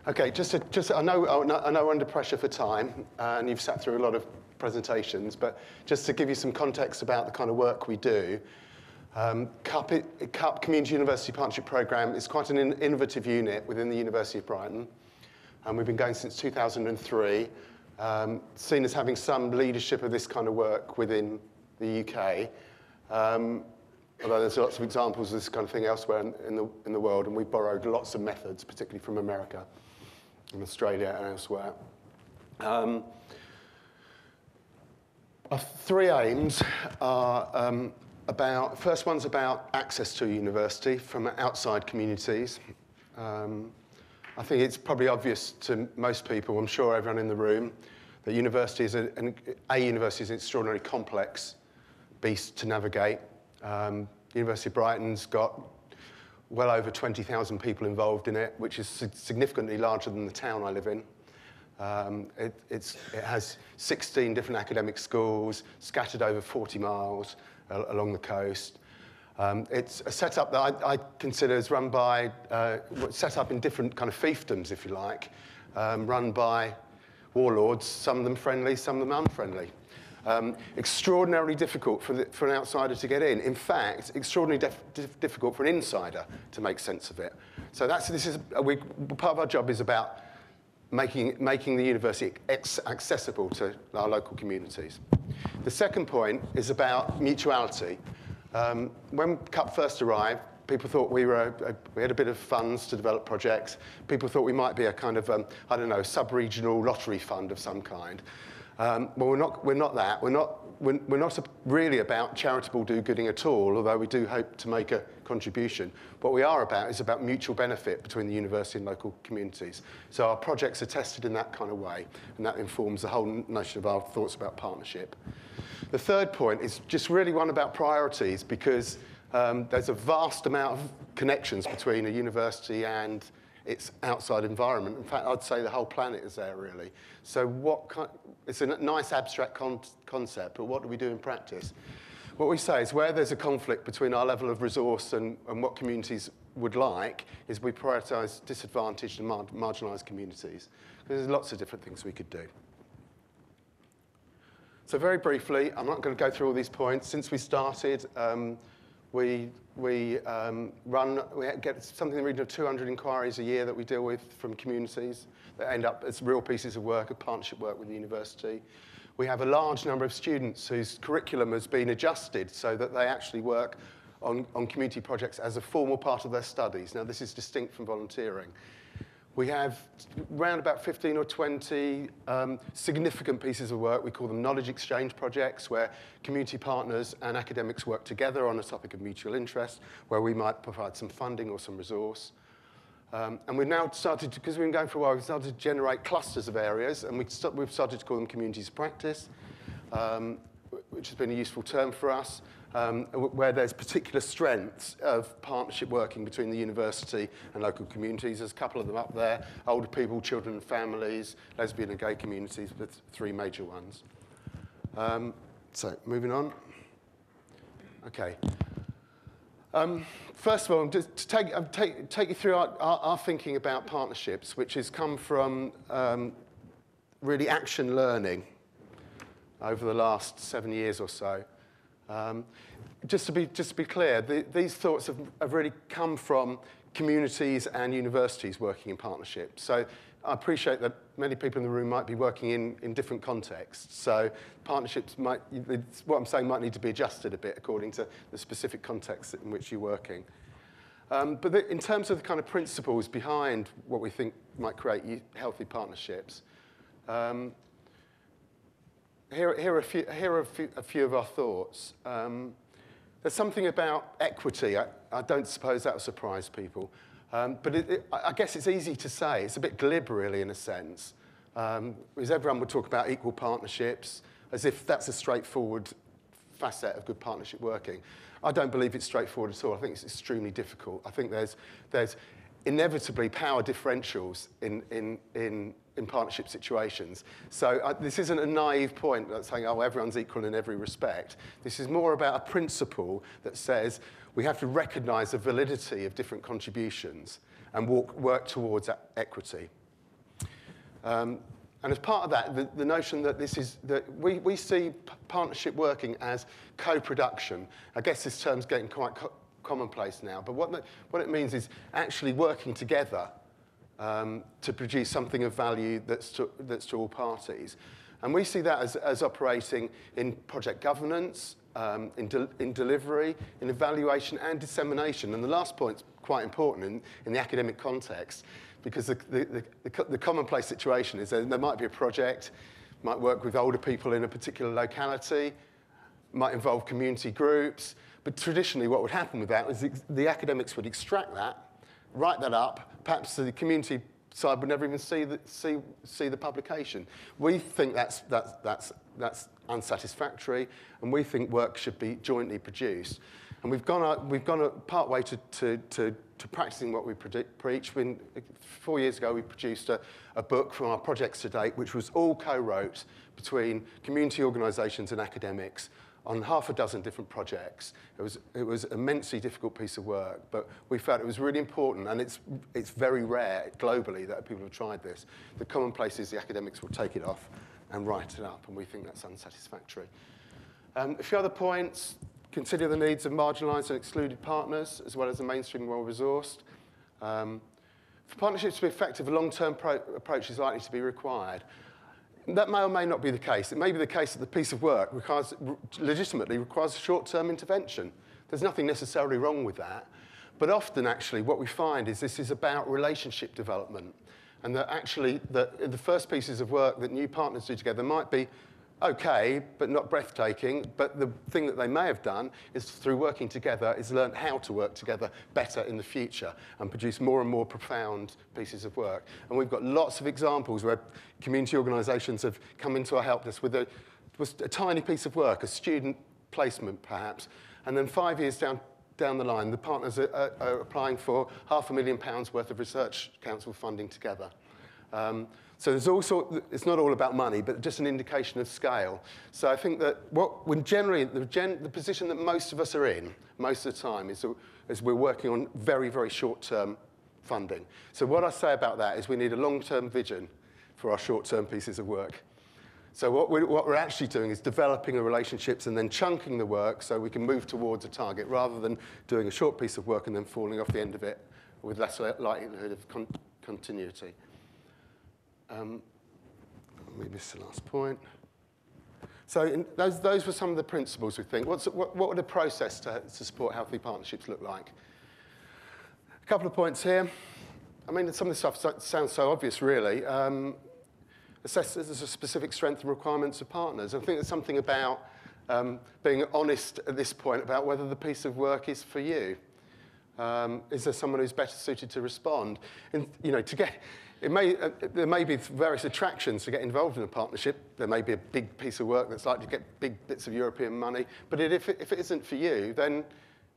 Okay, I know we're under pressure for time, and you've sat through a lot of presentations, but just to give you some context about the kind of work we do, CUP Community University Partnership Programme is quite an innovative unit within the University of Brighton, and we've been going since 2003, seen as having some leadership of this kind of work within the UK. Although there's lots of examples of this kind of thing elsewhere in the world, and we've borrowed lots of methods, particularly from America, and Australia, and elsewhere. Our three aims are first one's about access to a university from outside communities. I think it's probably obvious to most people, I'm sure everyone in the room, that university is a university is an extraordinarily complex beast to navigate. University of Brighton's got well over 20,000 people involved in it, which is significantly larger than the town I live in. It has 16 different academic schools scattered over 40 miles along the coast. It's a setup that I consider is run by, set up in different kind of fiefdoms, if you like, run by warlords, some of them friendly, some of them unfriendly. Extraordinarily difficult for an outsider to get in. In fact, extraordinarily difficult for an insider to make sense of it. So part of our job is about making the university accessible to our local communities. The second point is about mutuality. When CUP first arrived, people thought we had a bit of funds to develop projects. People thought we might be a kind of, I don't know, sub-regional lottery fund of some kind. Well, we're not that. We're not really about charitable do-gooding at all, although we do hope to make a contribution. What we are about is about mutual benefit between the university and local communities. So our projects are tested in that kind of way, and that informs the whole notion of our thoughts about partnership. The third point is just really one about priorities, because there's a vast amount of connections between a university and its outside environment. In fact, I'd say the whole planet is there, really. So it's a nice abstract concept, but what do we do in practice? What we say is where there's a conflict between our level of resource and what communities would like, is we prioritise disadvantaged and marginalised communities. There's lots of different things we could do. So very briefly, I'm not going to go through all these points. Since we started, we get something in the region of 200 inquiries a year that we deal with from communities that end up as real pieces of work, of partnership work with the university. We have a large number of students whose curriculum has been adjusted so that they actually work on community projects as a formal part of their studies. Now, this is distinct from volunteering. We have around about 15 or 20 significant pieces of work. We call them knowledge exchange projects, where community partners and academics work together on a topic of mutual interest, where we might provide some funding or some resource. And we've now started, because we've been going for a while, we've started to generate clusters of areas, and we've started to call them communities of practice, which has been a useful term for us, where there's particular strengths of partnership working between the university and local communities. There's a couple of them up there: older people, children and families, lesbian and gay communities, but three major ones. So moving on. Okay. First of all, just to take you through our thinking about partnerships, which has come from really action learning over the last 7 years or so. Just to be clear, these thoughts have really come from communities and universities working in partnership. So I appreciate that many people in the room might be working in different contexts. So partnerships what I'm saying might need to be adjusted a bit according to the specific context in which you're working. But in terms of the kind of principles behind what we think might create healthy partnerships, here are a few of our thoughts. There's something about equity. I don't suppose that will surprise people. But I guess it's easy to say. It's a bit glib, really, in a sense. Because everyone would talk about equal partnerships as if that's a straightforward facet of good partnership working. I don't believe it's straightforward at all. I think it's extremely difficult. I think there's inevitably power differentials in partnership situations. So this isn't a naive point that's saying, oh, everyone's equal in every respect. This is more about a principle that says we have to recognise the validity of different contributions and work towards equity. And as part of that, the notion that we see partnership working as co-production. I guess this term's getting quite commonplace now, but what it means is actually working together to produce something of value that's to all parties. And we see that as operating in project governance, in delivery, in evaluation and dissemination. And the last point's quite important in the academic context, because the commonplace situation is that there might be a project, might work with older people in a particular locality, might involve community groups, but traditionally what would happen with that is the academics would extract that, write that up, perhaps the community side would never even see the publication. We think that's unsatisfactory, and we think work should be jointly produced. And we've gone part way to practicing what we preach. 4 years ago, we produced a book from our projects to date, which was all co-wrote between community organisations and academics on half a dozen different projects. It was an immensely difficult piece of work, but we felt it was really important, and it's very rare globally that people have tried this. The commonplace is the academics will take it off and write it up, and we think that's unsatisfactory. A few other points. Consider the needs of marginalised and excluded partners, as well as the mainstream well-resourced. For partnerships to be effective, a long-term approach is likely to be required. That may or may not be the case. It may be the case that the piece of work legitimately requires a short-term intervention. There's nothing necessarily wrong with that. But often, actually, what we find is this is about relationship development. And that actually, the first pieces of work that new partners do together might be okay, but not breathtaking. But the thing that they may have done is, through working together, is learn how to work together better in the future and produce more and more profound pieces of work. And we've got lots of examples where community organisations have come into our help desk with a tiny piece of work, a student placement perhaps, and then 5 years down the line, the partners are applying for £500,000 worth of research council funding together. So there's also, it's not all about money, but just an indication of scale. So I think that when generally the position that most of us are in most of the time is we're working on very, very short-term funding. So what I say about that is we need a long-term vision for our short-term pieces of work. So what we're actually doing is developing the relationships and then chunking the work so we can move towards a target rather than doing a short piece of work and then falling off the end of it with less likelihood of continuity. We missed the last point. So those were some of the principles we think. What would a process to support healthy partnerships look like? A couple of points here. I mean, some of this stuff sounds so obvious, really. Assess the specific strengths and requirements of partners. I think there's something about being honest at this point about whether the piece of work is for you. Is there someone who's better suited to respond? And, you know, there may be various attractions to get involved in a partnership. There may be a big piece of work that's likely to get big bits of European money. But if it isn't for you, then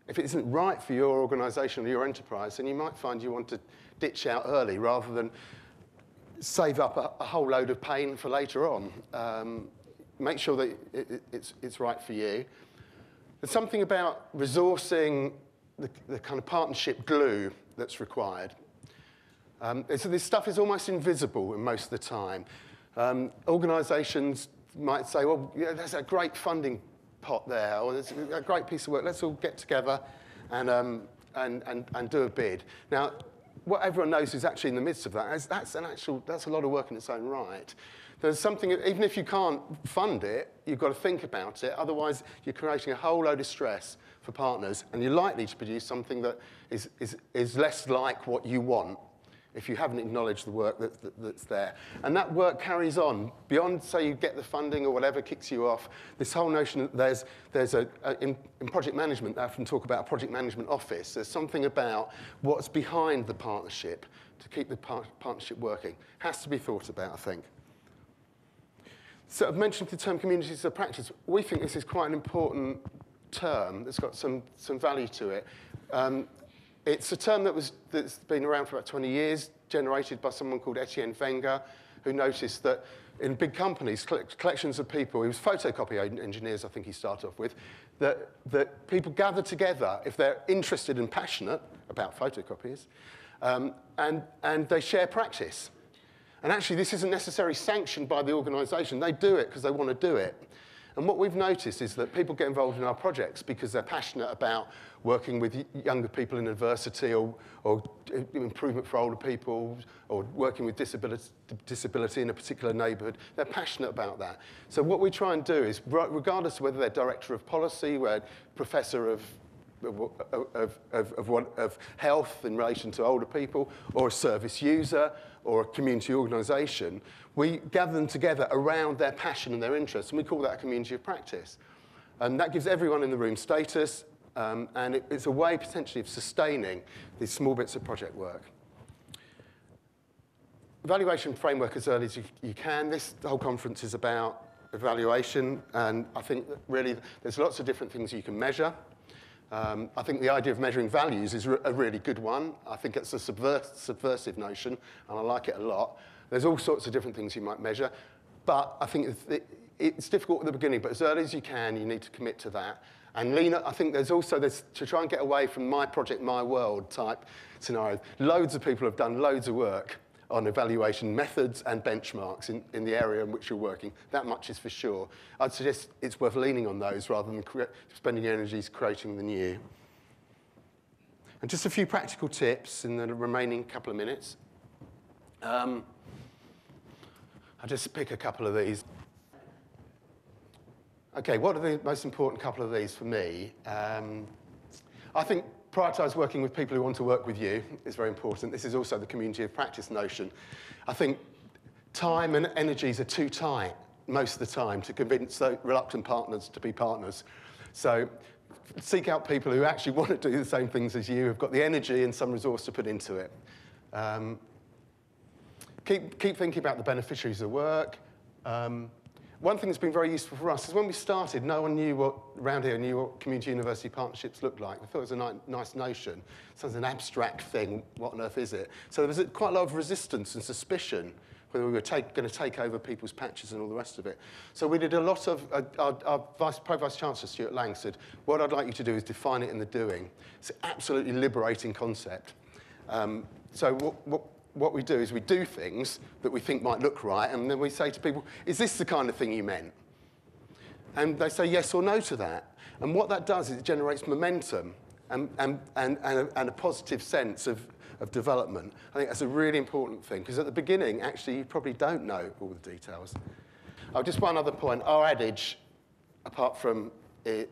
if it isn't right for your organisation or your enterprise, then you might find you want to ditch out early rather than save up a whole load of pain for later on. Make sure that it's right for you. There's something about resourcing the kind of partnership glue that's required. So this stuff is almost invisible most of the time. Organisations might say, well, yeah, there's a great funding pot there, or there's a great piece of work. Let's all get together and do a bid. Now, what everyone knows is actually in the midst of that is that's a lot of work in its own right. There's something, even if you can't fund it, you've got to think about it. Otherwise, you're creating a whole load of stress for partners, and you're likely to produce something that is less like what you want if you haven't acknowledged the work that's there. And that work carries on beyond, say, you get the funding or whatever kicks you off. This whole notion that in project management, they often talk about a project management office. There's something about what's behind the partnership to keep the partnership working. Has to be thought about, I think. So I've mentioned the term communities of practice. We think this is quite an important term that's got some value to it. It's a term that's been around for about 20 years, generated by someone called Etienne Wenger, who noticed that in big companies, collections of people, he was photocopy engineers, I think he started off with, that people gather together if they're interested and passionate about photocopies, and they share practice. And actually, this isn't necessarily sanctioned by the organisation. They do it because they want to do it. And what we've noticed is that people get involved in our projects because they're passionate about working with younger people in adversity or improvement for older people or working with disability in a particular neighbourhood. They're passionate about that. So what we try and do is, regardless of whether they're director of policy, or professor of health in relation to older people, or a service user, or a community organisation, we gather them together around their passion and their interests, and we call that a community of practice. And that gives everyone in the room status, and it's a way potentially of sustaining these small bits of project work. Evaluation framework as early as you can. This whole conference is about evaluation, and I think that really there's lots of different things you can measure. I think the idea of measuring values is a really good one. I think it's a subversive notion, and I like it a lot. There's all sorts of different things you might measure, but I think it's difficult at the beginning, but as early as you can, you need to commit to that. And Lena, I think there's also this, to try and get away from my project, my world type scenario. Loads of people have done loads of work on evaluation methods and benchmarks in the area in which you're working. That much is for sure. I'd suggest it's worth leaning on those rather than spending your energies creating the new. And just a few practical tips in the remaining couple of minutes. I'll just pick a couple of these. Okay, what are the most important couple of these for me? I think prioritise working with people who want to work with you is very important. This is also the community of practice notion. I think time and energies are too tight most of the time to convince reluctant partners to be partners. So seek out people who actually want to do the same things as you, who've got the energy and some resource to put into it. Keep thinking about the beneficiaries of work. One thing that's been very useful for us is when we started, no one around here knew what community university partnerships looked like. I thought it was a nice notion. It sounds an abstract thing. What on earth is it? So there was quite a lot of resistance and suspicion whether we were going to take over people's patches and all the rest of it. So we did a lot of, our Pro-Vice Chancellor, Stuart Lang, said, what I'd like you to do is define it in the doing. It's an absolutely liberating concept. So what we do is we do things that we think might look right, and then we say to people, is this the kind of thing you meant? And they say yes or no to that. And what that does is it generates momentum and a positive sense of development. I think that's a really important thing, because at the beginning, actually, you probably don't know all the details. Oh, just one other point. Our adage, apart from it,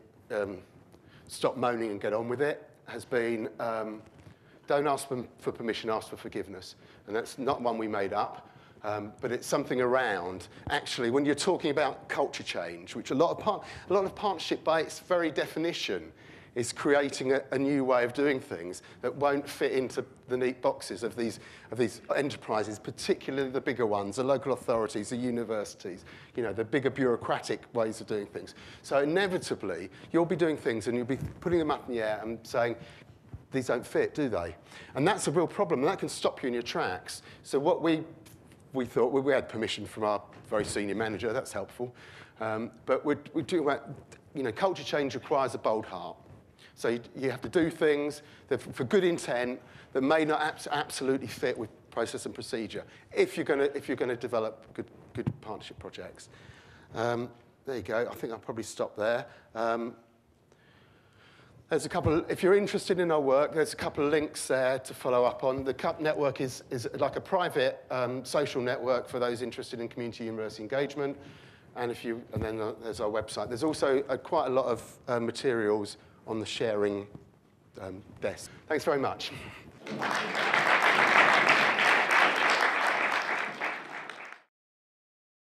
stop moaning and get on with it, has been, don't ask for permission, ask for forgiveness. And that's not one we made up, but it's something around, actually, when you're talking about culture change, which a lot of partnership by its very definition is creating a new way of doing things that won't fit into the neat boxes of these enterprises, particularly the bigger ones, the local authorities, the universities, the bigger bureaucratic ways of doing things. So inevitably, you'll be doing things and you'll be putting them up in the air and saying, these don't fit, do they? And that's a real problem, and that can stop you in your tracks. So what we thought, we had permission from our very senior manager, that's helpful, but we're talking about, culture change requires a bold heart. So you have to do things that, for good intent, that may not absolutely fit with process and procedure if you're going to develop good partnership projects. There you go. I think I'll probably stop there. There's a couple, if you're interested in our work, there's a couple of links there to follow up on. The CUP network is like a private social network for those interested in community university engagement. And then there's our website. There's also quite a lot of materials on the sharing desk. Thanks very much.